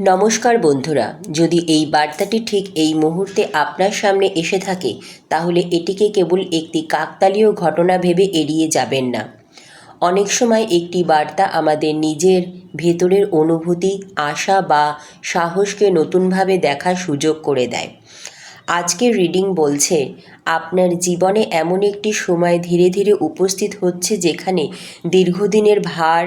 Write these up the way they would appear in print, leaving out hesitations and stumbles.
নমস্কার বন্ধুরা, যদি এই বার্তাটি ঠিক এই মুহূর্তে আপনার সামনে এসে থাকে তাহলে এটিকে কেবল একটি কাকতালীয় ঘটনা ভেবে এড়িয়ে যাবেন না। অনেক সময় একটি বার্তা আমাদের নিজের ভেতরের অনুভূতি, আশা বা সাহসকে নতুনভাবে দেখার সুযোগ করে দেয়। আজকের রিডিং বলছে আপনার জীবনে এমন একটি সময় ধীরে ধীরে উপস্থিত হচ্ছে যেখানে দীর্ঘদিনের ভার,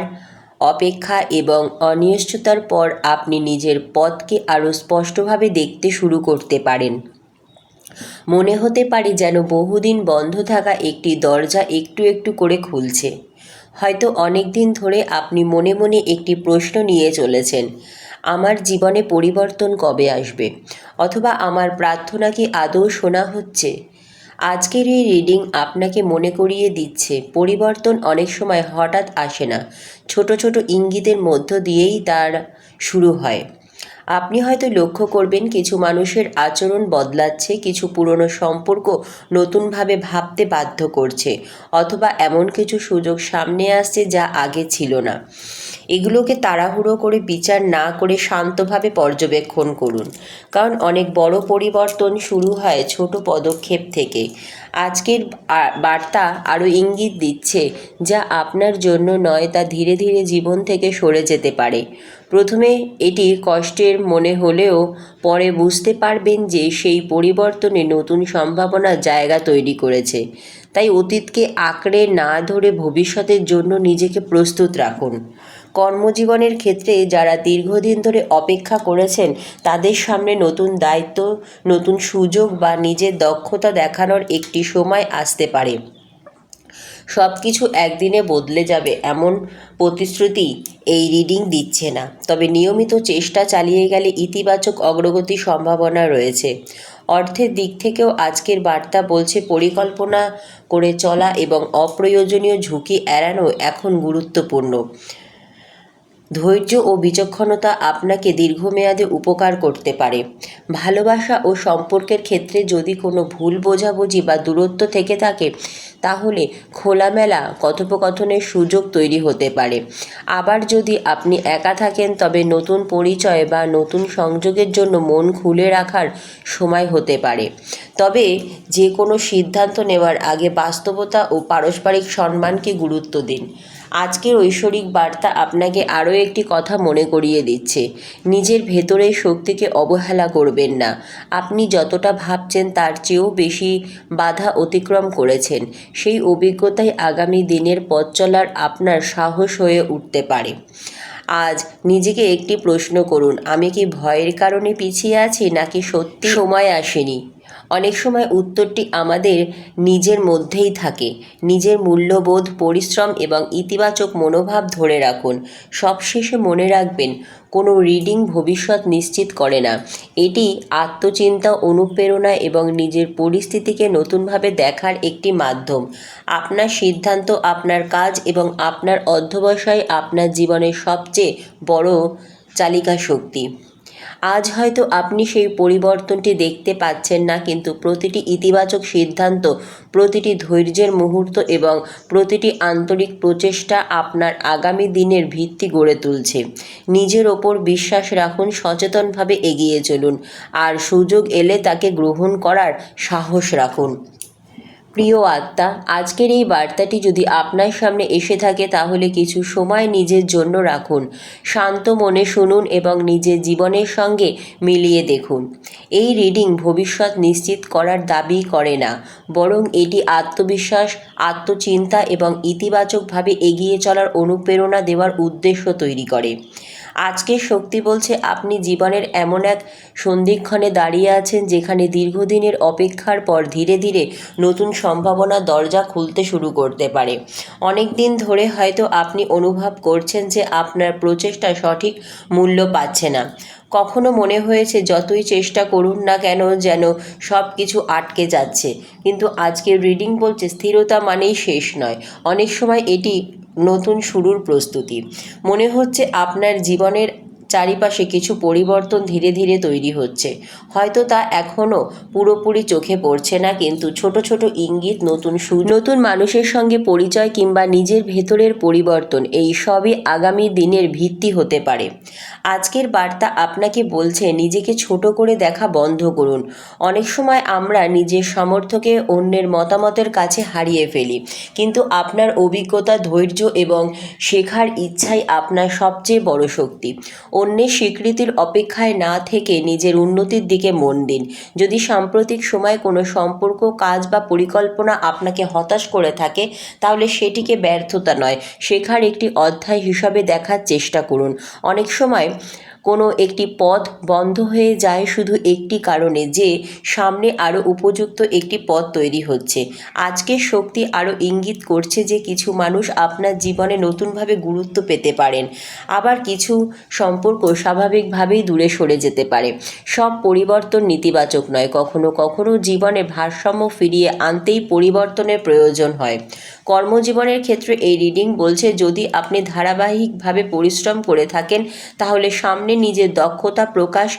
অপেক্ষা এবং অনিশ্চয়তার পর আপনি নিজের পথকে আরও স্পষ্টভাবে দেখতে শুরু করতে পারেন। মনে হতে পারে যেন বহুদিন বন্ধ থাকা একটি দরজা একটু একটু করে খুলছে। হয়তো অনেক দিন ধরে আপনি মনে মনে একটি প্রশ্ন নিয়ে চলেছেন, আমার জীবনে পরিবর্তন কবে আসবে, অথবা আমার প্রার্থনা কি আদৌ শোনা হচ্ছে। আজকের এই রিডিং আপনাকে মনে করিয়ে দিচ্ছে পরিবর্তন অনেক সময় হঠাৎ আসে না, ছোট ছোট ইঙ্গিতের মধ্য দিয়েই তার শুরু হয়। আপনি হয়তো লক্ষ্য করবেন কিছু মানুষের আচরণ বদলাচ্ছে, কিছু পুরনো সম্পর্ক নতুনভাবে ভাবতে বাধ্য করছে, অথবা এমন কিছু সুযোগ সামনে আসছে যা আগে ছিল না। এগুলোকে তাড়াহুড়ো করে বিচার না করে শান্তভাবে পর্যবেক্ষণ করুন, কারণ অনেক বড় পরিবর্তন শুরু হয় ছোট পদক্ষেপ থেকে। আজকের বার্তা আরও ইঙ্গিত দিচ্ছে যা আপনার জন্য নয় তা ধীরে ধীরে জীবন থেকে সরে যেতে পারে। প্রথমে এটি কষ্টের মনে হলেও পরে বুঝতে পারবেন যে সেই পরিবর্তনে নতুন সম্ভাবনার জায়গা তৈরি করেছে। তাই অতীতকে আঁকড়ে না ধরে ভবিষ্যতের জন্য নিজেকে প্রস্তুত রাখুন। কর্মজীবনের ক্ষেত্রে যারা দীর্ঘদিন ধরে অপেক্ষা করেছেন তাদের সামনে নতুন দায়িত্ব, নতুন সুযোগ বা নিজের দক্ষতা দেখানোর একটি সময় আসতে পারে। সব কিছু একদিনে বদলে যাবে এমন প্রতিশ্রুতি এই রিডিং দিচ্ছে না, তবে নিয়মিত চেষ্টা চালিয়ে গেলে ইতিবাচক অগ্রগতির সম্ভাবনা রয়েছে। অর্থের দিক থেকেও আজকের বার্তা বলছে পরিকল্পনা করে চলা এবং অপ্রয়োজনীয় ঝুঁকি এড়ানো এখন গুরুত্বপূর্ণ। ধৈর্য ও বিচক্ষণতা আপনাকে দীর্ঘমেয়াদে উপকার করতে পারে। ভালোবাসা ও সম্পর্কের ক্ষেত্রে যদি কোনো ভুল বোঝাবুঝি বা দূরত্ব থেকে থাকে তাহলে খোলামেলা কথোপকথনের সুযোগ তৈরি হতে পারে। আবার যদি আপনি একা থাকেন তবে নতুন পরিচয় বা নতুন সংযোগের জন্য মন খুলে রাখার সময় হতে পারে। তবে যে কোনো সিদ্ধান্ত নেওয়ার আগে বাস্তবতা ও পারস্পরিক সম্মানকে গুরুত্ব দিন। আজকের ঐশ্বরিক বার্তা আপনাকে আরও একটি কথা মনে করিয়ে দিচ্ছে, নিজের ভেতরের শক্তিকে অবহেলা করবেন না। আপনি যতটা ভাবছেন তার চেয়েও বেশি বাধা অতিক্রম করেছেন। সেই অভিজ্ঞতাই আগামী দিনের পথ চলার আপনার সাহস হয়ে উঠতে পারে। আজ নিজেকে একটি প্রশ্ন করুন, আমি কি ভয়ের কারণে পিছিয়ে আছি নাকি সত্যি সময় আসেনি? অনেক সময় উত্তরটি আমাদের নিজের মধ্যেই থাকে। নিজের মূল্যবোধ, পরিশ্রম এবং ইতিবাচক মনোভাব ধরে রাখুন। সবশেষে মনে রাখবেন, কোনো রিডিং ভবিষ্যৎ নিশ্চিত করে না। এটি আত্মচিন্তা, অনুপ্রেরণা এবং নিজের পরিস্থিতিকে নতুনভাবে দেখার একটি মাধ্যম। আপনার সিদ্ধান্ত, আপনার কাজ এবং আপনার অধ্যবসায় আপনার জীবনের সবচেয়ে বড় চালিকা শক্তি। আজ হয়তো আপনি সেই পরিবর্তনটি দেখতে পাচ্ছেন না, কিন্তু প্রতিটি ইতিবাচক সিদ্ধান্ত, প্রতিটি ধৈর্যের মুহূর্ত এবং প্রতিটি আন্তরিক প্রচেষ্টা আপনার আগামী দিনের ভিত্তি গড়ে তুলছে। নিজের ওপর বিশ্বাস রাখুন, সচেতনভাবে এগিয়ে চলুন, আর সুযোগ এলে তাকে গ্রহণ করার সাহস রাখুন। প্রিয় আত্মা, আজকের এই বার্তাটি যদি আপনার সামনে এসে থাকে তাহলে কিছু সময় নিজের জন্য রাখুন। শান্ত মনে শুনুন এবং নিজের জীবনের সঙ্গে মিলিয়ে দেখুন। এই রিডিং ভবিষ্যৎ নিশ্চিত করার দাবি করে না, বরং এটি আত্মবিশ্বাস, আত্মচিন্তা এবং ইতিবাচকভাবে এগিয়ে চলার অনুপ্রেরণা দেওয়ার উদ্দেশ্য তৈরি করে। আজকের শক্তি বলছে আপনি জীবনের এমন এক সন্ধিক্ষণে দাঁড়িয়ে আছেন যেখানে দীর্ঘদিনের অপেক্ষার পর ধীরে ধীরে নতুন সম্ভাবনা দরজা খুলতে শুরু করতে পারে। অনেক দিন ধরে হয়তো আপনি অনুভব করছেন যে আপনার প্রচেষ্টা সঠিক মূল্য পাচ্ছে না। কখনো মনে হয়েছে যতই চেষ্টা করুন না কেন যেন সব কিছু আটকে যাচ্ছে। কিন্তু আজকের রিডিং বলছে স্থিরতা মানেই শেষ নয়, অনেক সময় এটি নতুন শুরুর প্রস্তুতি। মনে হচ্ছে আপনার জীবনের চারিপাশে কিছু পরিবর্তন ধীরে ধীরে তৈরি হচ্ছে। হয়তো তা এখনও পুরোপুরি চোখে পড়ছে না, কিন্তু ছোট ছোট ইঙ্গিত, নতুন মানুষের সঙ্গে পরিচয় কিংবা নিজের ভেতরের পরিবর্তন, এই সবই আগামী দিনের ভিত্তি হতে পারে। আজকের বার্তা আপনাকে বলছে নিজেকে ছোট করে দেখা বন্ধ করুন। অনেক সময় আমরা নিজের সামর্থ্যকে অন্যের মতামতের কাছে হারিয়ে ফেলি, কিন্তু আপনার অভিজ্ঞতা, ধৈর্য এবং শেখার ইচ্ছাই আপনার সবচেয়ে বড় শক্তি। অন্যের স্বীকৃতির অপেক্ষায় না থেকে নিজের উন্নতির দিকে মন দিন। যদি সাম্প্রতিক সময়ে কোনো সম্পর্ক, কাজ বা পরিকল্পনা আপনাকে হতাশ করে থাকে, তাহলে সেটিকে ব্যর্থতা নয়, শেখার একটি অধ্যায় হিসাবে দেখার চেষ্টা করুন। অনেক সময় কোনো একটি পথ বন্ধ হয়ে যায় শুধু একটি কারণে, যে সামনে আরও উপযুক্ত একটি পথ তৈরি হচ্ছে। আজকের শক্তি আরও ইঙ্গিত করছে যে কিছু মানুষ আপনার জীবনে নতুনভাবে গুরুত্ব পেতে পারেন, আবার কিছু সম্পর্ক স্বাভাবিকভাবেই দূরে সরে যেতে পারে। সব পরিবর্তন নেতিবাচক নয়, কখনো কখনো জীবনে ভারসাম্য ফিরিয়ে আনতেই পরিবর্তনের প্রয়োজন হয়। কর্মজীবনের ক্ষেত্রে এই রিডিং বলছে, যদি আপনি ধারাবাহিকভাবে পরিশ্রম করে থাকেন, তাহলে সামনে নিজের দক্ষতা প্রকাশ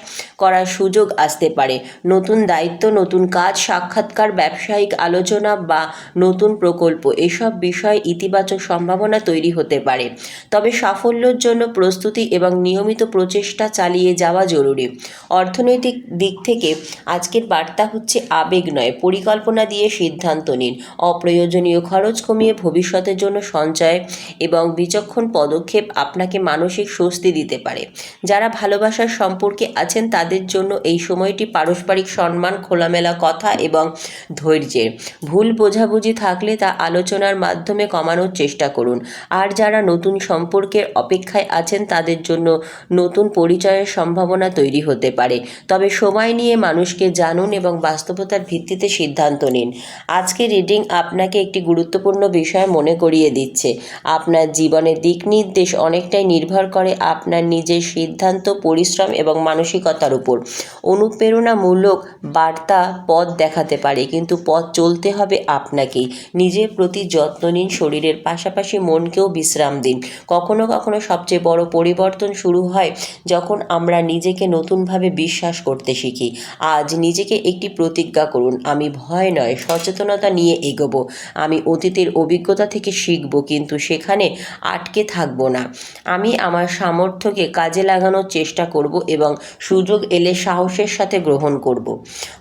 করার সুযোগ আসতে পারে। নতুন দায়িত্ব, নতুন কাজ, সাক্ষাৎকার, ব্যবসায়িক আলোচনা বা নতুন প্রকল্প, এসব বিষয়ে ইতিবাচক সম্ভাবনা তৈরি হতে পারে। তবে সাফল্যের জন্য প্রস্তুতি এবং নিয়মিত প্রচেষ্টা চালিয়ে যাওয়া জরুরি। অর্থনৈতিক দিক থেকে আজকের বার্তা হচ্ছে, আবেগ নয়, পরিকল্পনা দিয়ে সিদ্ধান্ত নিন। অপ্রয়োজনীয় খরচ কমিয়ে ভবিষ্যতের জন্য সঞ্চয় এবং বিচক্ষণ পদক্ষেপ আপনাকে মানসিক স্বস্তি দিতে পারে। যারা ভালোবাসার সম্পর্কে আছেন, তাদের জন্য এই সময়টি পারস্পরিক সম্মান, খোলামেলা কথা এবং ধৈর্যের। ভুল বোঝাবুঝি থাকলে তা আলোচনার মাধ্যমে কমানোর চেষ্টা করুন। আর যারা নতুন সম্পর্কের অপেক্ষায় আছেন, তাদের জন্য নতুন পরিচয়ের সম্ভাবনা তৈরি হতে পারে। তবে সময় নিয়ে মানুষকে জানুন এবং বাস্তবতার ভিত্তিতে সিদ্ধান্ত নিন। আজকের রিডিং আপনাকে একটি গুরুত্বপূর্ণ বিষয় মনে করিয়ে দিচ্ছে। আপনার জীবনের দিক নির্দেশ অনেকটাই নির্ভর করে আপনার নিজের সিদ্ধান্ত, পরিশ্রম এবং মানসিকতার উপর। অনুপ্রেরণামূলক বার্তা পথ দেখাতে পারে, কিন্তু পথ চলতে হবে আপনাকেই। নিজের প্রতি যত্ন নিন, শরীরের পাশাপাশি মনকেও বিশ্রাম দিন। কখনো কখনো সবচেয়ে বড় পরিবর্তন শুরু হয় যখন আমরা নিজেকে নতুনভাবে বিশ্বাস করতে শিখি। আজ নিজেকে একটি প্রতিজ্ঞা করুন, আমি ভয় নয়, সচেতনতা নিয়ে এগোবো। আমি অতীতের অভিজ্ঞতা থেকে শিখব, কিন্তু সেখানে আটকে থাকব না। আমি আমার সামর্থ্যকে কাজে লাগানোর চেষ্টা করব এবং সুযোগ এলে সাহসের সাথে গ্রহণ করব।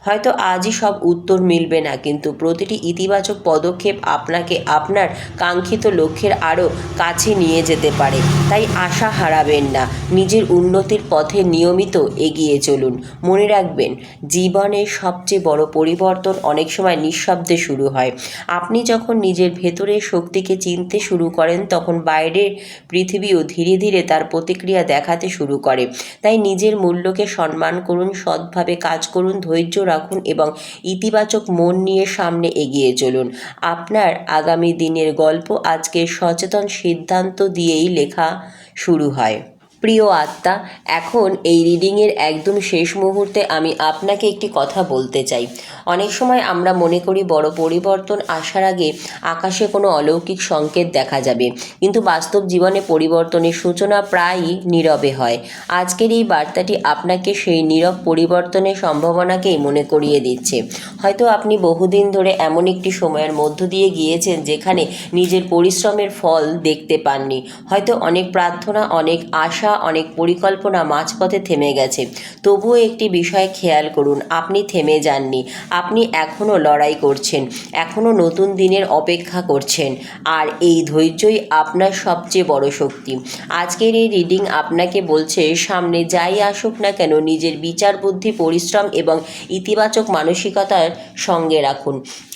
হয়তো আজই সব উত্তর মিলবে না, কিন্তু প্রতিটি ইতিবাচক পদক্ষেপ আপনাকে আপনার কাঙ্ক্ষিত লক্ষ্যের আরও কাছে নিয়ে যেতে পারে। তাই আশা হারাবেন না, নিজের উন্নতির পথে নিয়মিত এগিয়ে চলুন। মনে রাখবেন, জীবনের সবচেয়ে বড় পরিবর্তন অনেক সময় নিঃশব্দে শুরু হয়। আপনি যখন নিজের ভেতরের শক্তিকে চিনতে শুরু করেন, তখন বাইরের পৃথিবীও ধীরে ধীরে তার প্রতিক্রিয়া দেখাতে শুরু করে। তাই নিজের মূল্যকে সম্মান করুন, সৎভাবে কাজ করুন, ধৈর্য রাখুন এবং ইতিবাচক মন নিয়ে সামনে এগিয়ে চলুন। আপনার আগামী দিনের গল্প আজকের সচেতন সিদ্ধান্ত দিয়েই লেখা শুরু হয়। প্রিয় আত্মা, এখন এই রিডিংয়ের একদম শেষ মুহূর্তে আমি আপনাকে একটি কথা বলতে চাই। অনেক সময় আমরা মনে করি বড় পরিবর্তন আসার আগে আকাশে কোনো অলৌকিক সংকেত দেখা যাবে, কিন্তু বাস্তব জীবনে পরিবর্তনের সূচনা প্রায়ই নীরবে হয়। আজকের এই বার্তাটি আপনাকে সেই নীরব পরিবর্তনের সম্ভাবনাকেই মনে করিয়ে দিচ্ছে। হয়তো আপনি বহুদিন ধরে এমন একটি সময়ের মধ্য দিয়ে গিয়েছেন যেখানে নিজের পরিশ্রমের ফল দেখতে পাননি। হয়তো অনেক প্রার্থনা, অনেক আশা, অনেক পরিকল্পনা মাঝপথে থেমে গেছে। তবুও একটি বিষয় খেয়াল করুন, আপনি থেমে যাননি। আপনি এখনও লড়াই করছেন, এখনও নতুন দিনের অপেক্ষা করছেন, আর এই ধৈর্যই আপনার সবচেয়ে বড় শক্তি। আজকের এই রিডিং আপনাকে বলছে, সামনে যাই আসুক না কেন, নিজের বিচার বুদ্ধি, পরিশ্রম এবং ইতিবাচক মানসিকতার সঙ্গে রাখুন।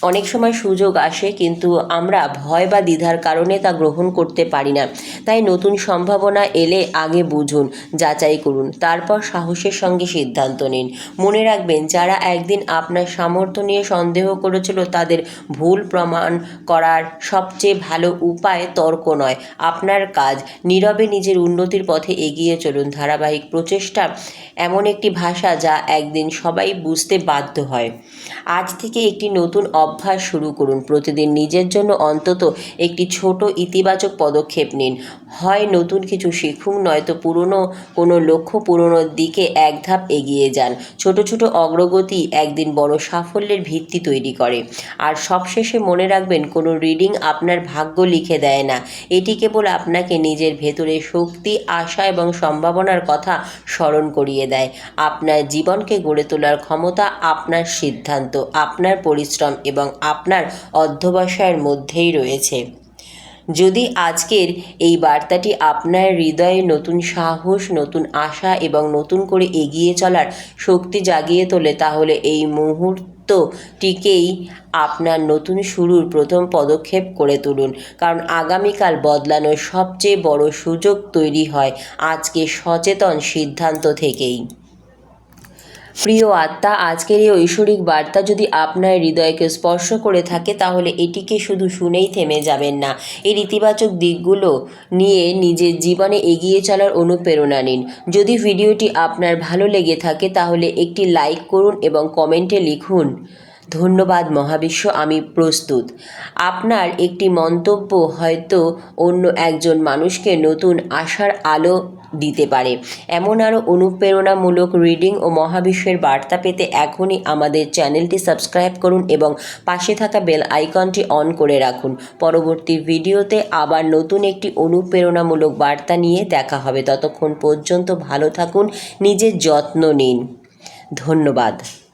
অনেক সময় সুযোগ আসে, কিন্তু আমরা ভয় বা দ্বিধার কারণে তা গ্রহণ করতে পারি না। তাই নতুন সম্ভাবনা এলে আগে বুঝুন, যাচাই করুন, তারপর সাহসের সঙ্গে সিদ্ধান্ত নিন। মনে রাখবেন, যারা একদিন আপনার সামর্থ্য নিয়ে সন্দেহ করেছিল, তাদের ভুল প্রমাণ করার সবচেয়ে ভালো উপায় তর্ক নয়, আপনার কাজ। নীরবে নিজের উন্নতির পথে এগিয়ে চলুন। ধারাবাহিক প্রচেষ্টা এমন একটি ভাষা যা একদিন সবাই বুঝতে বাধ্য হয়। আজ থেকে একটি নতুন অভ্যাস শুরু করুন। প্রতিদিন নিজের জন্য অন্তত একটি ছোট ইতিবাচক পদক্ষেপ নিন। হয় নতুন কিছু শিখুন, নয়তো পুরনো কোনো লক্ষ্য পূরণের দিকে এক ধাপ এগিয়ে যান। ছোট ছোট অগ্রগতি একদিন বড় সাফল্যের ভিত্তি তৈরি করে। আর সবশেষে মনে রাখবেন, কোনো রিডিং আপনার ভাগ্য লিখে দেয় না, এটি কেবল আপনাকে নিজের ভেতরে শক্তি, আশা এবং সম্ভাবনার কথা স্মরণ করিয়ে দেয়। আপনার জীবনকে গড়ে তোলার ক্ষমতা আপনার সিদ্ধান্ত, আপনার পরিশ্রম এবং আপনার অধ্যবসায়ের মধ্যেই রয়েছে। যদি আজকের এই বার্তাটি আপনার হৃদয়ে নতুন সাহস, নতুন আশা এবং নতুন করে এগিয়ে চলার শক্তি জাগিয়ে তোলে, তাহলে এই মুহূর্তটিকেই আপনার নতুন শুরুর প্রথম পদক্ষেপ করে তুলুন। কারণ আগামীকাল বদলানোর সবচেয়ে বড় সুযোগ তৈরি হয় আজকে সচেতন সিদ্ধান্ত থেকেই। প্রিয় আত্মা, আজকের এই ঐশ্বরিক বার্তা যদি আপনার হৃদয়কে স্পর্শ করে থাকে, তাহলে এটিকে শুধু শুনেই থেমে যাবেন না। এর ইতিবাচক দিকগুলো নিয়ে নিজের জীবনে এগিয়ে চলার অনুপ্রেরণা নিন। যদি ভিডিওটি আপনার ভালো লেগে থাকে, তাহলে একটি লাইক করুন এবং কমেন্টে লিখুন, ধন্যবাদ মহাবিশ্ব, আমি প্রস্তুত। আপনার একটি মন্তব্য হয়তো অন্য একজন মানুষকে নতুন আশার আলো দিতে পারে। এমন আরও অনুপ্রেরণামূলক রিডিং ও মহাবিশ্বের বার্তা পেতে এখনই আমাদের চ্যানেলটি সাবস্ক্রাইব করুন এবং পাশে থাকা বেল আইকনটি অন করে রাখুন। পরবর্তী ভিডিওতে আবার নতুন একটি অনুপ্রেরণামূলক বার্তা নিয়ে দেখা হবে। ততক্ষণ পর্যন্ত ভালো থাকুন, নিজের যত্ন নিন। ধন্যবাদ।